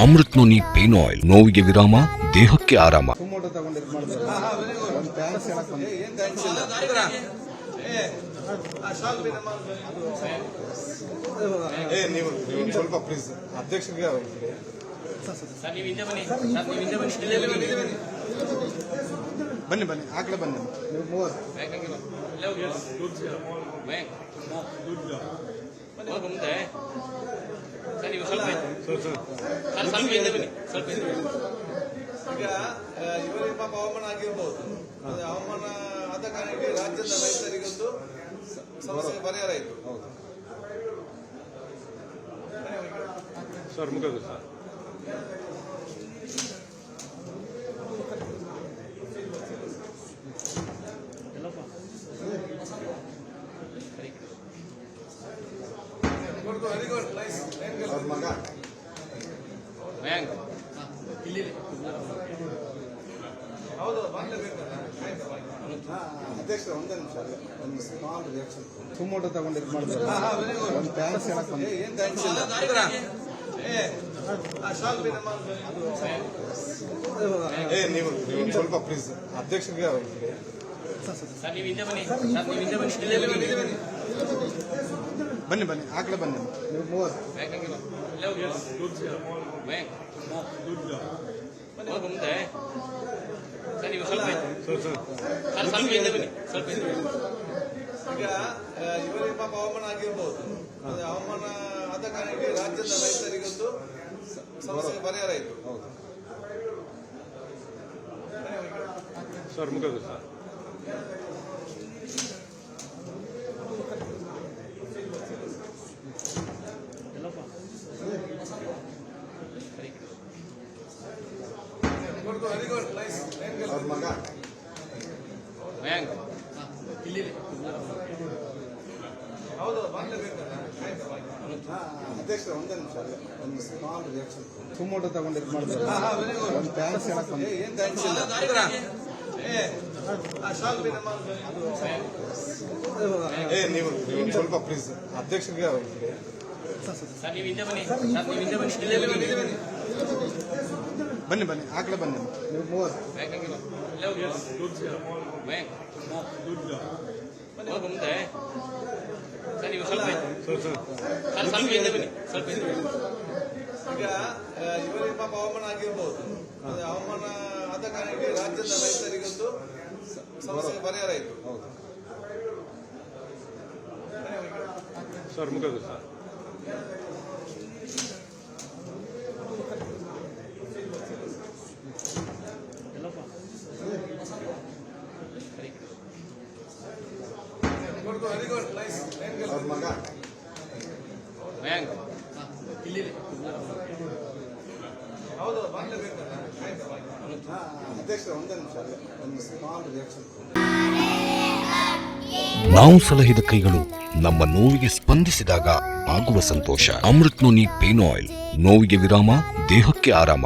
Amrit noni pain oil, ನೋವಿಗೆ ವಿರಾಮ, ದೇಹಕ್ಕೆ ಆರಾಮ. ಸ್ವಲ್ಪ ಪ್ಲೀಸ್ ಅಧ್ಯಕ್ಷರಿಗೆ ಬನ್ನಿ ಬನ್ನಿ ಆಗ್ಲೇ ಬನ್ನಿ ನೀವು ಮೂವರು ಈಗ ಇವರಿಗೆ ಪಾಪ ಅವಮಾನ ಆಗಿರ್ಬೋದು. ಅವಮಾನ ಆದ ಕಾರಣಕ್ಕೆ ರಾಜ್ಯದ ರೈತರಿಗೊಂದು ಸಮಸ್ಯೆ ಪರಿಹಾರ ಆಯಿತು. ಸರ್ ಮುಗಿದು ಸರ್ ಅವ್ರ ಮಗ ಹೌದು ಮಾಡ್ಲೇಬೇಕಲ್ಲ. ಅಧ್ಯಕ್ಷ ಒಂದೇ ನಿಮಿಷ ಒಂದು ಸ್ಮಾಲ್ ರಿಯಾಕ್ಷನ್ ಸುಮೋಟೋ ತಗೊಂಡು ಇದು ಮಾಡಿದ್ರೆ ಒಂದು ಥ್ಯಾಂಕ್ಸ್ ಹೇಳಕ್ ಬಂದೆ. ಏನ್ ಥ್ಯಾಂಕ್ಸ್ ಇಲ್ಲ. ನೀವು ಸ್ವಲ್ಪ ಪ್ಲೀಸ್ ಅಧ್ಯಕ್ಷರಿಗೆ ಬನ್ನಿ ಬನ್ನಿ ಆಗ್ಲೇ ಬನ್ನಿ ನೀವು ಮೂವರು ಈಗ ಇವರಿಗೆ ಪಾಪ ಅವಮಾನ ಆಗಿರ್ಬೋದು. ಅವಮಾನ ಆದ ಕಾರಣಕ್ಕೆ ರಾಜ್ಯದ ರೈತರಿಗೊಂದು ಸಮಸ್ಯೆ ಪರಿಹಾರ ಆಯಿತು. ಸರ್ ಮುಗಿದು ಸರ್ ಅವ್ರ ಮಗ ಹೌದು ಮಾಡ್ಲೇಬೇಕಲ್ಲ. ಅಧ್ಯಕ್ಷ ಒಂದೇ ನಿಮಿಷ ಒಂದು ಸ್ಮಾಲ್ ರಿಯಾಕ್ಷನ್ ಸುಮೋಟೋ ತಗೊಂಡು ಇದು ಮಾಡಿದ್ರೆ ಒಂದು ಥ್ಯಾಂಕ್ಸ್ ಹೇಳಕ್ ಬಂದೆ. ಏನ್ ಥ್ಯಾಂಕ್ಸ್ ಇಲ್ಲ. ನೀವು ಸ್ವಲ್ಪ ಪ್ಲೀಸ್ ಅಧ್ಯಕ್ಷರಿಗೆ ಬನ್ನಿ ಬನ್ನಿ ಆಗ್ಲೇ ಬನ್ನಿ ನೀವು ಮೂವರು ಈಗ ಇವರಿಗೆ ಪಾಪ ಅವಮಾನ ಆಗಿರ್ಬೋದು. ಅವಮಾನ ಆದ ಕಾರಣಕ್ಕೆ ರಾಜ್ಯದ ರೈತರಿಗೊಂದು ಸಮಸ್ಯೆ ಪರಿಹಾರ ಆಯಿತು. ಸರ್ ಮುಗಿದು ಸರ್ ಅವ್ರ ಮಗ ಹೌದು ಮಾಡ್ಲೇಬೇಕಲ್ಲ. ಅಧ್ಯಕ್ಷ ಒಂದೇ ನಿಮಿಷ ಒಂದು ಸ್ಮಾಲ್ ರಿಯಾಕ್ಷನ್ ನಾವು ಸಲಹಿದ ಕೈಗಳು ನಮ್ಮ ನೋವಿಗೆ ಸ್ಪಂದಿಸಿದಾಗ ಆಗುವ ಸಂತೋಷ. ಅಮೃತ್ ನೋನಿ ಪೇನ್ ಆಯಿಲ್, ನೋವಿಗೆ ವಿರಾಮ, ದೇಹಕ್ಕೆ ಆರಾಮ.